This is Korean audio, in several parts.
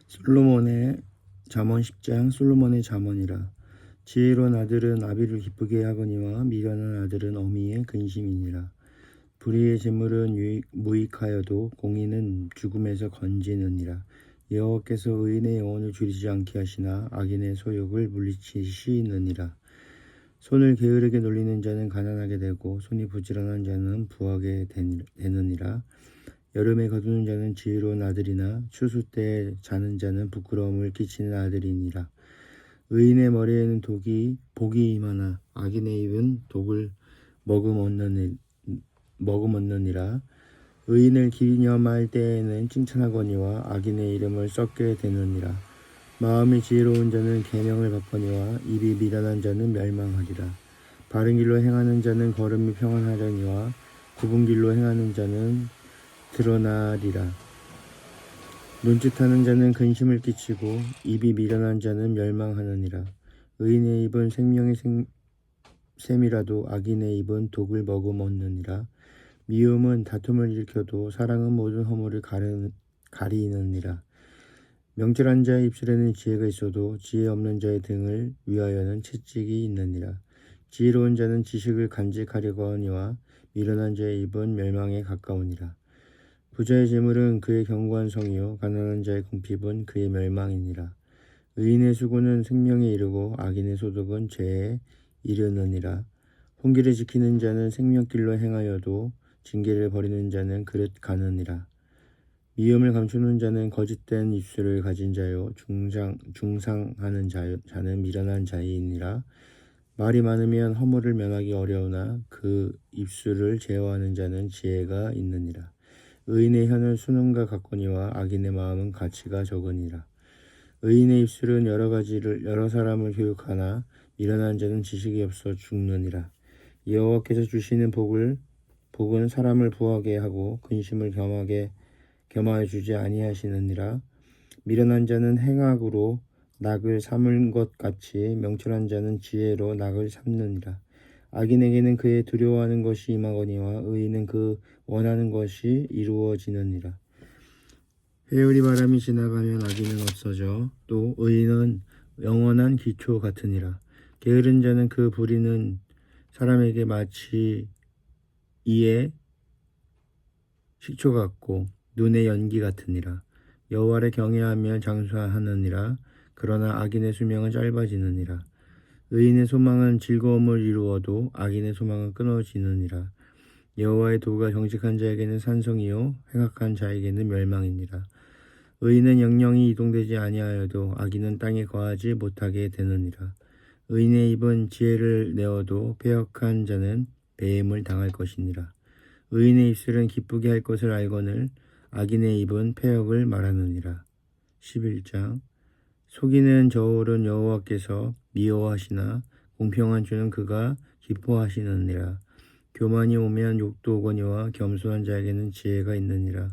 솔로몬의 잠언 10장. 솔로몬의 잠언이라. 지혜로운 아들은 아비를 기쁘게 하거니와 미련한 아들은 어미의 근심이니라. 불의의 재물은 무익하여도 공의는 죽음에서 건지느니라. 여호와께서 의인의 영혼을 줄이지 않게 하시나 악인의 소욕을 물리치시느니라. 손을 게으르게 놀리는 자는 가난하게 되고 손이 부지런한 자는 부하게 되느니라. 여름에 거두는 자는 지혜로운 아들이나 추수 때에 자는 자는 부끄러움을 끼치는 아들이니라. 의인의 머리에는 복이 임하나 악인의 입은 독을 머금었느니라. 의인을 기념할 때에는 칭찬하거니와 악인의 이름을 썩게 되느니라. 마음이 지혜로운 자는 계명을 받거니와 입이 미련한 자는 멸망하리라. 바른 길로 행하는 자는 걸음이 평안하려니와 굽은 길로 행하는 자는 드러나리라. 눈짓하는 자는 근심을 끼치고 입이 미련한 자는 멸망하느니라. 의인의 입은 생명의 샘이라도 악인의 입은 독을 머금었느니라. 미움은 다툼을 일으켜도 사랑은 모든 허물을 가리느니라. 명철한 자의 입술에는 지혜가 있어도 지혜 없는 자의 등을 위하여는 채찍이 있느니라. 지혜로운 자는 지식을 간직하려거니와 미련한 자의 입은 멸망에 가까우니라. 부자의 재물은 그의 견고한 성이요 가난한 자의 궁핍은 그의 멸망이니라. 의인의 수고는 생명에 이르고 악인의 소득은 죄에 이르느니라. 혼기를 지키는 자는 생명길로 행하여도 징계를 버리는 자는 그릇 가느니라. 미움을 감추는 자는 거짓된 입술을 가진 자요 중상하는 자는 미련한 자이니라. 말이 많으면 허물을 면하기 어려우나 그 입술을 제어하는 자는 지혜가 있느니라. 의인의 혀는 수능과 같거니와 악인의 마음은 가치가 적으니라. 의인의 입술은 여러 사람을 교육하나 미련한 자는 지식이 없어 죽느니라. 여호와께서 주시는 복은 사람을 부하게 하고 근심을 겸하여 주지 아니하시느니라. 미련한 자는 행악으로 낙을 삼은 것 같이 명철한 자는 지혜로 낙을 삼느니라. 악인에게는 그의 두려워하는 것이 임하거니와 의인은 그 원하는 것이 이루어지느니라. 회오리 바람이 지나가면 악인은 없어져 또 의인은 영원한 기초 같으니라. 게으른 자는 그 부리는 사람에게 마치 이에 식초 같고 눈의 연기 같으니라. 여호와를 경외하며 장수하느니라. 그러나 악인의 수명은 짧아지느니라. 의인의 소망은 즐거움을 이루어도 악인의 소망은 끊어지느니라. 여호와의 도가 정직한 자에게는 산성이요 행악한 자에게는 멸망이니라. 의인은 영영이 이동되지 아니하여도 악인은 땅에 거하지 못하게 되느니라. 의인의 입은 지혜를 내어도 패역한 자는 배임을 당할 것이니라. 의인의 입술은 기쁘게 할 것을 알거늘 악인의 입은 패역을 말하느니라. 11장. 속이는 저울은 여호와께서 미워하시나 공평한 주는 그가 기뻐하시느니라. 교만이 오면 욕도 오거니와 겸손한 자에게는 지혜가 있느니라.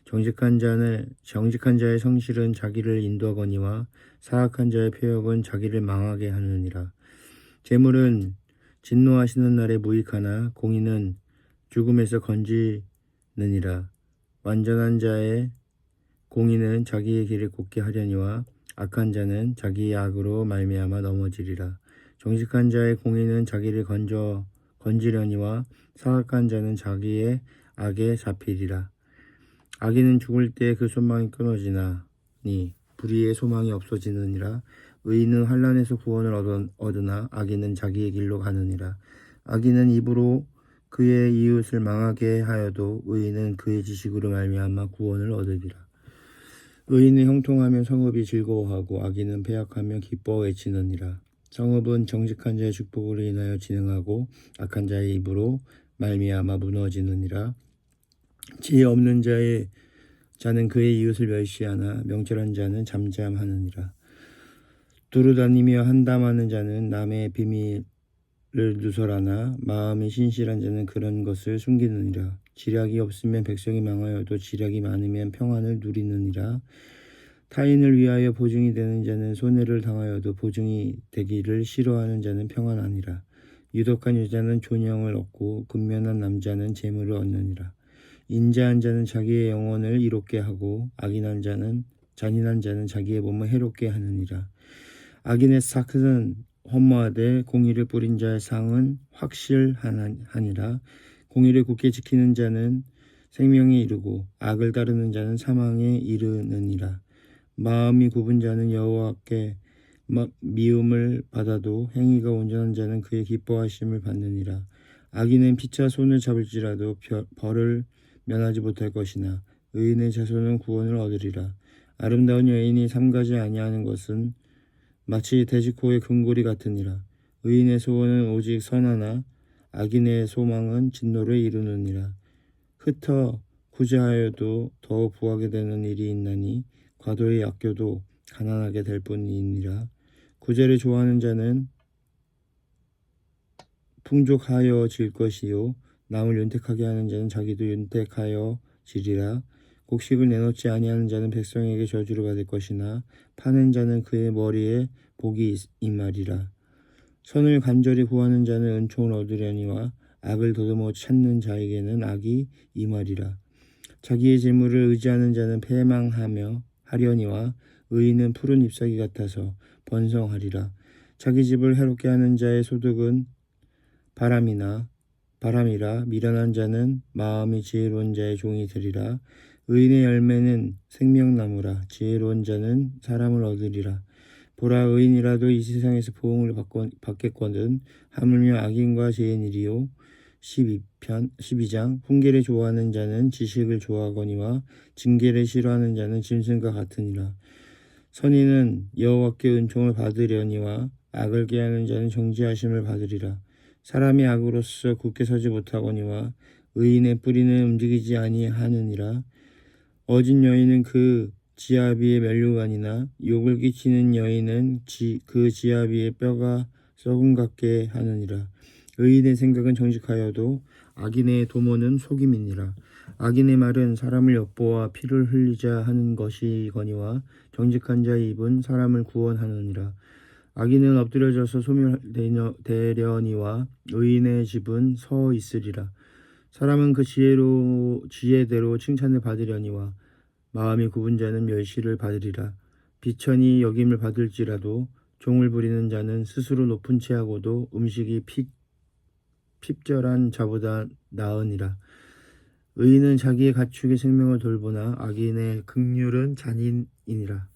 정직한 자의 성실은 자기를 인도하거니와 사악한 자의 패역은 자기를 망하게 하느니라. 재물은 진노하시는 날에 무익하나 공의는 죽음에서 건지느니라. 완전한 자의 공의는 자기의 길을 곱게 하려니와 악한 자는 자기의 악으로 말미암아 넘어지리라. 정직한 자의 공의는 자기를 건지려니와 사악한 자는 자기의 악에 잡히리라. 악인은 죽을 때 그 소망이 끊어지나니 불의의 소망이 없어지느니라. 의인은 환난에서 구원을 얻으나 악인은 자기의 길로 가느니라. 악인은 입으로 그의 이웃을 망하게 하여도 의인은 그의 지식으로 말미암아 구원을 얻으리라. 의인은 형통하면 성읍이 즐거워하고 악인은 패역하며 기뻐 외치느니라. 성읍은 정직한 자의 축복으로 인하여 진흥하고 악한 자의 입으로 말미암아 무너지느니라. 지혜 없는 자는 그의 이웃을 멸시하나 명철한 자는 잠잠하느니라. 두루다니며 한담하는 자는 남의 비밀을 누설하나 마음이 신실한 자는 그런 것을 숨기느니라. 지략이 없으면 백성이 망하여도 지략이 많으면 평안을 누리느니라. 타인을 위하여 보증이 되는 자는 손해를 당하여도 보증이 되기를 싫어하는 자는 평안하니라. 유독한 여자는 존영을 얻고 근면한 남자는 재물을 얻느니라. 인자한 자는 자기의 영혼을 이롭게 하고 악인한 자는 잔인한 자는 자기의 몸을 해롭게 하느니라. 악인의 삭은 허무하되 공의를 뿌린 자의 상은 확실하니라. 공의를 굳게 지키는 자는 생명에 이르고 악을 따르는 자는 사망에 이르느니라. 마음이 굽은 자는 여호와께 미움을 받아도 행위가 온전한 자는 그의 기뻐하심을 받느니라. 악인은 피차 손을 잡을지라도 벌을 면하지 못할 것이나 의인의 자손은 구원을 얻으리라. 아름다운 여인이 삼가지 아니하는 것은 마치 대지코의 금고리 같으니라. 의인의 소원은 오직 선하나 악인의 소망은 진노를 이루느니라. 흩어 구제하여도 더 부하게 되는 일이 있나니 과도의 약교도 가난하게 될 뿐이니라. 구제를 좋아하는 자는 풍족하여질 것이요 남을 윤택하게 하는 자는 자기도 윤택하여지리라. 곡식을 내놓지 아니하는 자는 백성에게 저주를 받을 것이나 파는 자는 그의 머리에 복이 임하리라. 선을 간절히 구하는 자는 은총을 얻으려니와 악을 더듬어 찾는 자에게는 악이 임하리라. 자기의 재물을 의지하는 자는 패망하며 하려니와 의인은 푸른 잎사귀 같아서 번성하리라. 자기 집을 해롭게 하는 자의 소득은 바람이라. 미련한 자는 마음이 지혜로운 자의 종이 되리라. 의인의 열매는 생명나무라. 지혜로운 자는 사람을 얻으리라. 보라, 의인이라도 이 세상에서 보응을 받겠거든 하물며 악인과 죄인이리요. 12장. 훈계를 좋아하는 자는 지식을 좋아하거니와 징계를 싫어하는 자는 짐승과 같으니라. 선인은 여호와께 은총을 받으려니와 악을 꾀하는 자는 정죄하심을 받으리라. 사람이 악으로서 굳게 서지 못하거니와 의인의 뿌리는 움직이지 아니하느니라. 어진 여인은 그 지아비의 면류관이나 욕을 끼치는 여인은 그 지아비의 뼈가 썩음 같게 하느니라. 의인의 생각은 정직하여도 악인의 도모는 속임이니라. 악인의 말은 사람을 엿보아 피를 흘리자 하는 것이거니와 정직한 자의 입은 사람을 구원하느니라. 악인은 엎드려져서 소멸되려니와 의인의 집은 서 있으리라. 사람은 그 지혜대로 칭찬을 받으려니와 마음이 굽은 자는 멸시를 받으리라. 비천이 여김을 받을지라도 종을 부리는 자는 스스로 높은 채하고도 음식이 핍절한 자보다 나으니라. 의인은 자기의 가축의 생명을 돌보나 악인의 긍휼은 잔인이니라.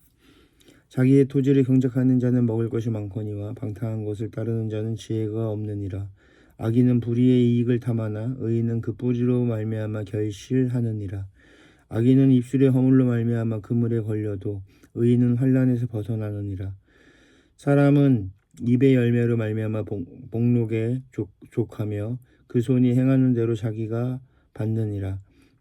자기의 토지를 경작하는 자는 먹을 것이 많거니와 방탕한 것을 따르는 자는 지혜가 없느니라. 악인은 불의의 이익을 탐하나 의인은 그 뿌리로 말미암아 결실하느니라. 악인은 입술의 허물로 말미암아 그물에 걸려도 의인은 환난에서 벗어나느니라. 사람은 입의 열매로 말미암아 복록에 족하며 그 손이 행하는 대로 자기가 받느니라.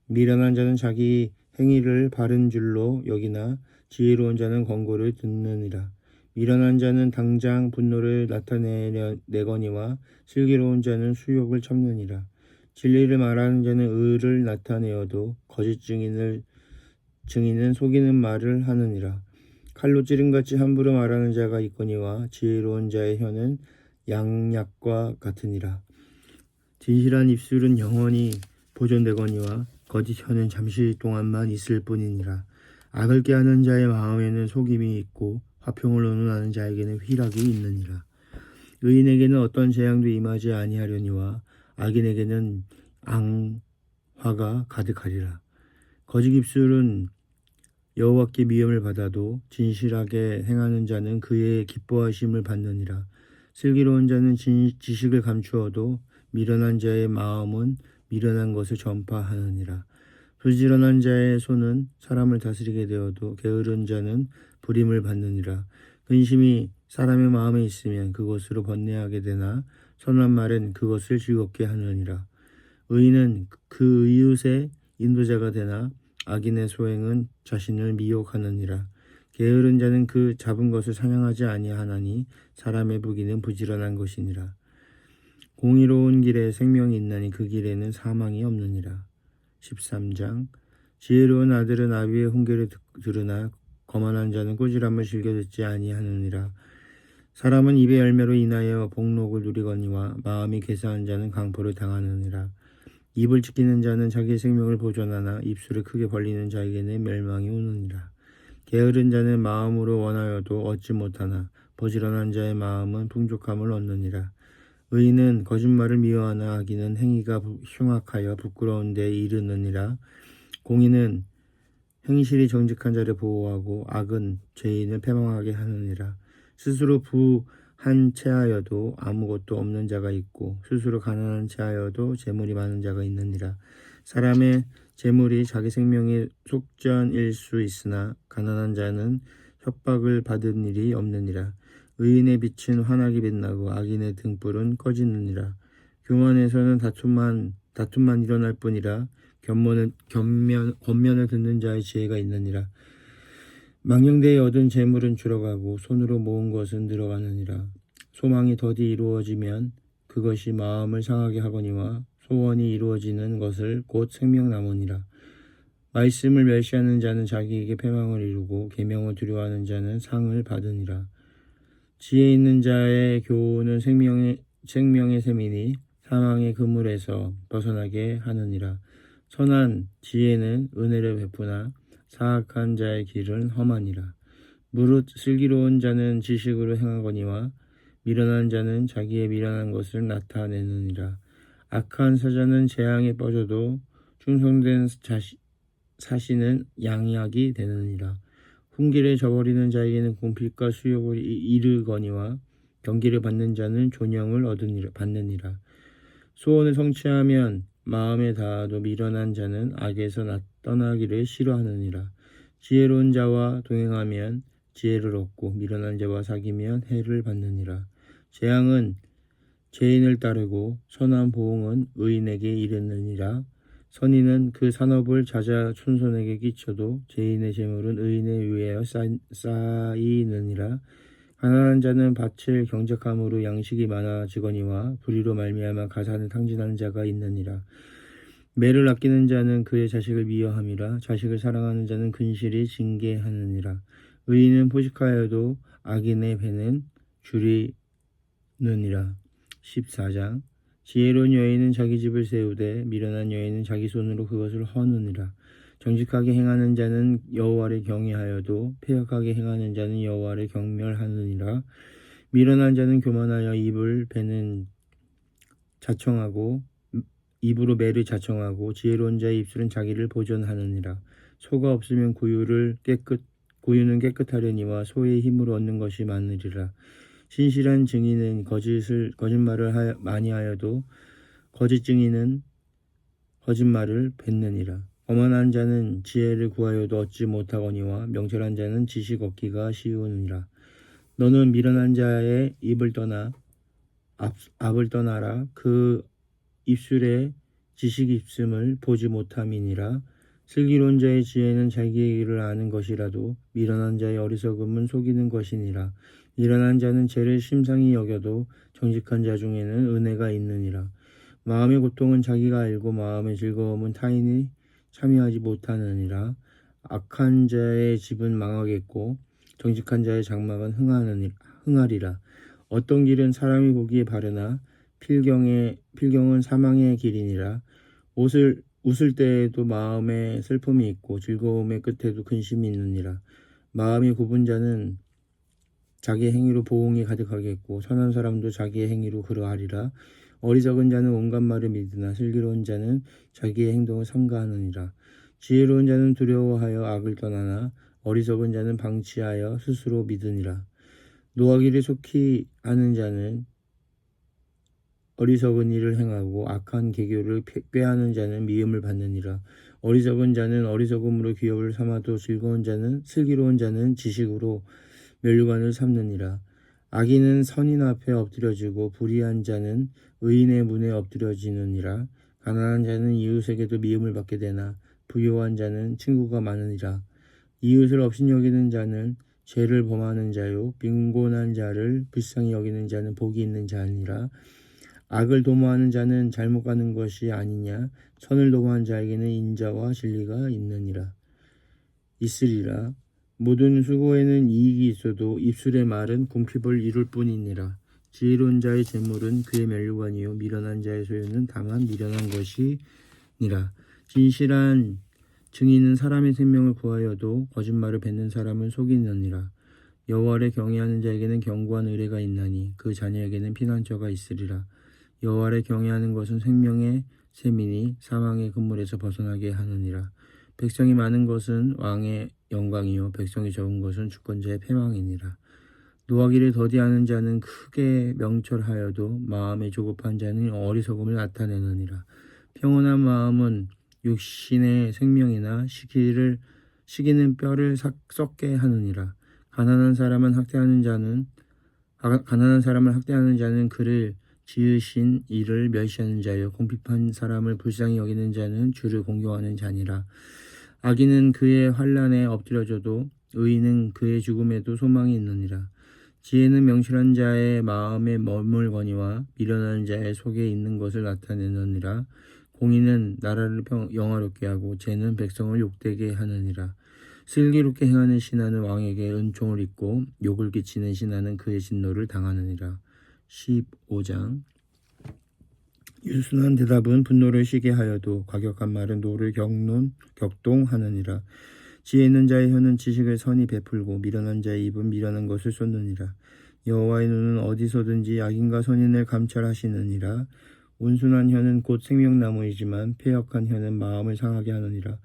미련한 자는 자기 행위를 바른 줄로 여기나 지혜로운 자는 권고를 듣느니라. 미련한 자는 당장 분노를 나타내거니와 슬기로운 자는 수욕을 참느니라. 진리를 말하는 자는 의를 나타내어도 거짓 증인은 속이는 말을 하느니라. 칼로 찌름같이 함부로 말하는 자가 있거니와 지혜로운 자의 혀는 양약과 같으니라. 진실한 입술은 영원히 보존되거니와 거짓 혀는 잠시 동안만 있을 뿐이니라. 악을 꾀하는 자의 마음에는 속임이 있고 화평을 논하는 자에게는 희락이 있느니라. 의인에게는 어떤 재앙도 임하지 아니하려니와 악인에게는 앙화가 가득하리라. 거짓 입술은 여호와께 미움을 받아도 진실하게 행하는 자는 그의 기뻐하심을 받느니라. 슬기로운 자는 지식을 감추어도 미련한 자의 마음은 미련한 것을 전파하느니라. 부지런한 자의 손은 사람을 다스리게 되어도 게으른 자는 부림을 받느니라. 근심이 사람의 마음에 있으면 그것으로 번뇌하게 되나 선한 말은 그것을 즐겁게 하느니라. 의인은 그 이웃의 인도자가 되나 악인의 소행은 자신을 미혹하느니라. 게으른 자는 그 잡은 것을 사냥하지 아니하나니 사람의 부귀는 부지런한 것이니라. 공의로운 길에 생명이 있나니 그 길에는 사망이 없느니라. 13장. 지혜로운 아들은 아비의 훈계를 들으나 거만한 자는 꾸지람을 즐겨 듣지 아니하느니라. 사람은 입의 열매로 인하여 복록을 누리거니와 마음이 괴사한 자는 강포를 당하느니라. 입을 지키는 자는 자기의 생명을 보존하나 입술을 크게 벌리는 자에게는 멸망이 오느니라. 게으른 자는 마음으로 원하여도 얻지 못하나 부지런한 자의 마음은 풍족함을 얻느니라. 의인은 거짓말을 미워하나 악인은 행위가 흉악하여 부끄러운 데에 이르느니라. 공의는 행실이 정직한 자를 보호하고 악은 죄인을 패망하게 하느니라. 스스로 부한 채하여도 아무것도 없는 자가 있고 스스로 가난한 채하여도 재물이 많은 자가 있느니라. 사람의 재물이 자기 생명의 속전일 수 있으나 가난한 자는 협박을 받은 일이 없느니라. 의인의 빛은 환하게 빛나고 악인의 등불은 꺼지느니라. 교만에서는 다툼만 일어날 뿐이라 권면을 듣는 자의 지혜가 있느니라. 망령되이 얻은 재물은 줄어가고 손으로 모은 것은 늘어가느니라. 소망이 더디 이루어지면 그것이 마음을 상하게 하거니와 소원이 이루어지는 것을 곧 생명나무니라. 말씀을 멸시하는 자는 자기에게 패망을 이루고 계명을 두려워하는 자는 상을 받으니라. 지혜 있는 자의 교훈은 생명의 셈이니 사망의 그물에서 벗어나게 하느니라. 선한 지혜는 은혜를 베푸나 사악한 자의 길은 험하니라. 무릇 슬기로운 자는 지식으로 행하거니와 미련한 자는 자기의 미련한 것을 나타내느니라. 악한 사자는 재앙에 빠져도 충성된 사신은 양약이 되느니라. 훈계를 저버리는 자에게는 공필과 수욕을 이르거니와 경계를 받는 자는 존영을 받느니라. 소원을 성취하면 마음에 닿아도 미련한 자는 악에서 떠나기를 싫어하느니라. 지혜로운 자와 동행하면 지혜를 얻고 미련한 자와 사귀면 해를 받느니라. 재앙은 죄인을 따르고 선한 보응은 의인에게 이르느니라. 선인은 그 산업을 자자손손에게 끼쳐도 죄인의 재물은 의인에 의하여 쌓이느니라. 가난한 자는 밭을 경작함으로 양식이 많아지거니와 불의로 말미암아 가산을 탕진하는 자가 있느니라. 매를 아끼는 자는 그의 자식을 미워함이라. 자식을 사랑하는 자는 근실이 징계하느니라. 의인은 포식하여도 악인의 배는 줄이느니라. 14장. 지혜로운 여인은 자기 집을 세우되 미련한 여인은 자기 손으로 그것을 허느니라. 정직하게 행하는 자는 여호와를 경외하여도 패역하게 행하는 자는 여호와를 경멸하느니라. 미련한 자는 교만하여 입으로 매를 자청하고 지혜로운 자의 입술은 자기를 보존하느니라. 소가 없으면 구유는 깨끗하려니와 소의 힘으로 얻는 것이 많으리라. 신실한 증인은 거짓말을 많이 하여도 거짓 증인은 거짓말을 뱉느니라. 거만한 자는 지혜를 구하여도 얻지 못하거니와 명철한 자는 지식 얻기가 쉬우니라. 너는 미련한 자의 앞을 떠나라. 그 입술에 지식 있음을 보지 못함이니라. 슬기로운 자의 지혜는 자기의 일을 아는 것이라도 미련한 자의 어리석음은 속이는 것이니라. 미련한 자는 죄를 심상히 여겨도 정직한 자 중에는 은혜가 있느니라. 마음의 고통은 자기가 알고 마음의 즐거움은 타인이 참여하지 못하느니라. 악한 자의 집은 망하겠고 정직한 자의 장막은 흥하리라. 어떤 길은 사람이 보기에 바르나 필경은 사망의 길이니라. 웃을 때에도 마음에 슬픔이 있고 즐거움의 끝에도 근심이 있느니라. 마음이 굽은 자는 자기의 행위로 보응이 가득하겠고 선한 사람도 자기의 행위로 그러하리라. 어리석은 자는 온갖 말을 믿으나 슬기로운 자는 자기의 행동을 삼가하느니라. 지혜로운 자는 두려워하여 악을 떠나나 어리석은 자는 방치하여 스스로 믿으니라. 노하기를 속히 하는 자는 어리석은 일을 행하고 악한 계교를 꾀하는 자는 미움을 받느니라. 어리석은 자는 어리석음으로 기업을 삼아도 슬기로운 자는 지식으로 멸류관을 삼느니라. 악인은 선인 앞에 엎드려지고 불의한 자는 의인의 문에 엎드려지느니라. 가난한 자는 이웃에게도 미움을 받게 되나 부유한 자는 친구가 많으니라. 이웃을 업신여기는 자는 죄를 범하는 자요 빈곤한 자를 불쌍히 여기는 자는 복이 있는 자니라. 악을 도모하는 자는 잘못 가는 것이 아니냐. 선을 도모한 자에게는 인자와 진리가 있으리라. 모든 수고에는 이익이 있어도 입술의 말은 궁핍을 이룰 뿐이니라. 지혜로운 자의 재물은 그의 멸류관이요 미련한 자의 소유는 다만 미련한 것이니라. 진실한 증인은 사람의 생명을 구하여도 거짓말을 뱉는 사람은 속이느니라. 여호와를 경외하는 자에게는 견고한 의뢰가 있나니 그 자녀에게는 피난처가 있으리라. 여호와를 경외하는 것은 생명의 셈이니 사망의 그물에서 벗어나게 하느니라. 백성이 많은 것은 왕의 영광이요 백성이 적은 것은 주권자의 패망이니라. 노하기를 더디하는 자는 크게 명철하여도 마음에 조급한 자는 어리석음을 나타내느니라. 평온한 마음은 육신의 생명이나 시기는 뼈를 썩게 하느니라. 가난한 사람을 학대하는 자는 그를 지으신 이를 멸시하는 자요 궁핍한 사람을 불쌍히 여기는 자는 주를 공경하는 자니라. 악인은 그의 환난에 엎드려져도 의인은 그의 죽음에도 소망이 있느니라. 지혜는 명철한 자의 마음에 머물거니와 미련한 자의 속에 있는 것을 나타내느니라. 공의는 나라를 영화롭게 하고 죄는 백성을 욕되게 하느니라. 슬기롭게 행하는 신하는 왕에게 은총을 입고 욕을 끼치는 신하는 그의 진노를 당하느니라. 15장. 유순한 대답은 분노를 쉬게 하여도 과격한 말은 노를 격동하느니라. 지혜 있는 자의 혀는 지식을 선히 베풀고 미련한 자의 입은 미련한 것을 쏟느니라. 여호와의 눈은 어디서든지 악인과 선인을 감찰하시느니라. 온순한 혀는 곧 생명나무이지만 패역한 혀는 마음을 상하게 하느니라.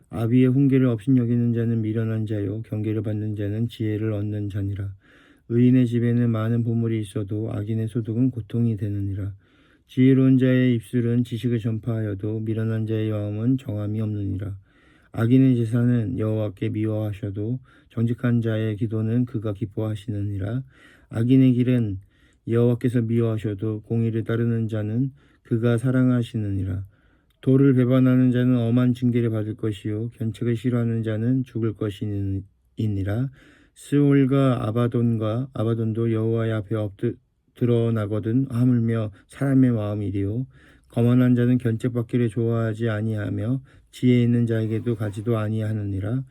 아비의 훈계를 업신여기는 자는 미련한 자요 경계를 받는 자는 지혜를 얻는 자니라. 의인의 집에는 많은 보물이 있어도 악인의 소득은 고통이 되느니라. 지혜로운 자의 입술은 지식을 전파하여도 미련한 자의 마음은 정함이 없느니라. 악인의 제사는 여호와께 미워하셔도 정직한 자의 기도는 그가 기뻐하시느니라. 악인의 길은 여호와께서 미워하셔도 공의를 따르는 자는 그가 사랑하시느니라. 도를 배반하는 자는 엄한 징계를 받을 것이요 견책을 싫어하는 자는 죽을 것이니라. 스올과 아바돈도 여호와의 앞에 드러나거든 하물며 사람의 마음이리요. 거만한 자는 견책받기를 좋아하지 아니하며 지혜 있는 자에게도 가지도 아니하느니라.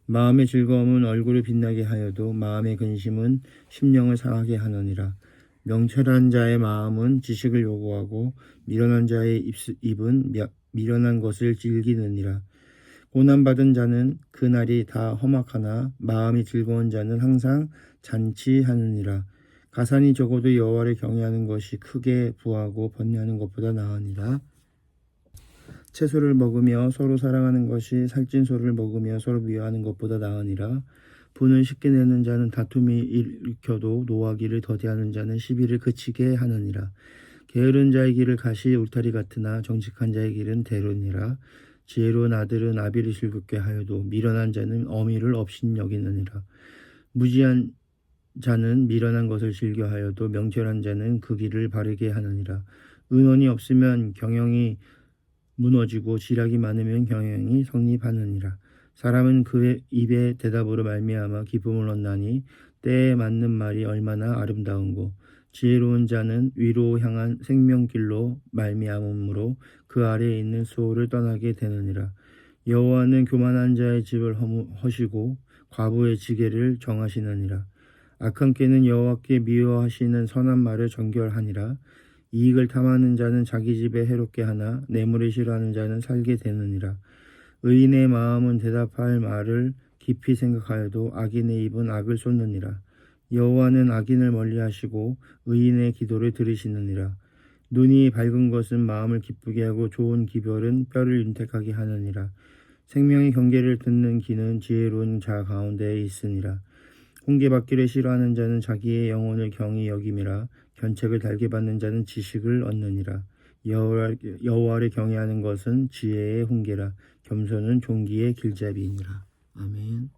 마음의 즐거움은 얼굴을 빛나게 하여도 마음의 근심은 심령을 상하게 하느니라. 명철한 자의 마음은 지식을 요구하고 미련한 자의 입은 미련한 것을 즐기느니라. 고난받은 자는 그날이 다 험악하나 마음이 즐거운 자는 항상 잔치하느니라. 가산이 적어도 여호와를 경외하는 것이 크게 부하고 번뇌하는 것보다 나으니라. 채소를 먹으며 서로 사랑하는 것이 살찐 소를 먹으며 서로 미워하는 것보다 나으니라. 분을 쉽게 내는 자는 다툼이 일으켜도 노하기를 더디하는 자는 시비를 그치게 하느니라. 게으른 자의 길을 가시 울타리 같으나 정직한 자의 길은 대로니라. 지혜로운 아들은 아비를 즐겁게 하여도 미련한 자는 어미를 업신여기느니라. 무지한 자는 미련한 것을 즐겨하여도 명철한 자는 그 길을 바르게 하느니라. 은원이 없으면 경영이 무너지고 지략이 많으면 경영이 성립하느니라. 사람은 그의 입의 대답으로 말미암아 기쁨을 얻나니 때에 맞는 말이 얼마나 아름다운고. 지혜로운 자는 위로 향한 생명길로 말미암음으로 그 아래에 있는 수호를 떠나게 되느니라. 여호와는 교만한 자의 집을 허시고 과부의 지게를 정하시느니라. 악한 꾀는 여호와께 미워하시는 선한 말을 정결하니라. 이익을 탐하는 자는 자기 집에 해롭게 하나 뇌물을 싫어하는 자는 살게 되느니라. 의인의 마음은 대답할 말을 깊이 생각하여도 악인의 입은 악을 쏟느니라. 여호와는 악인을 멀리하시고 의인의 기도를 들으시느니라. 눈이 밝은 것은 마음을 기쁘게 하고 좋은 기별은 뼈를 윤택하게 하느니라. 생명의 경계를 듣는 귀는 지혜로운 자 가운데에 있으니라. 훈계받기를 싫어하는 자는 자기의 영혼을 경히 여김이라. 견책을 달게 받는 자는 지식을 얻느니라. 여호와를 경외하는 것은 지혜의 훈계라. 겸손은 존귀의 길잡이니라. 아멘.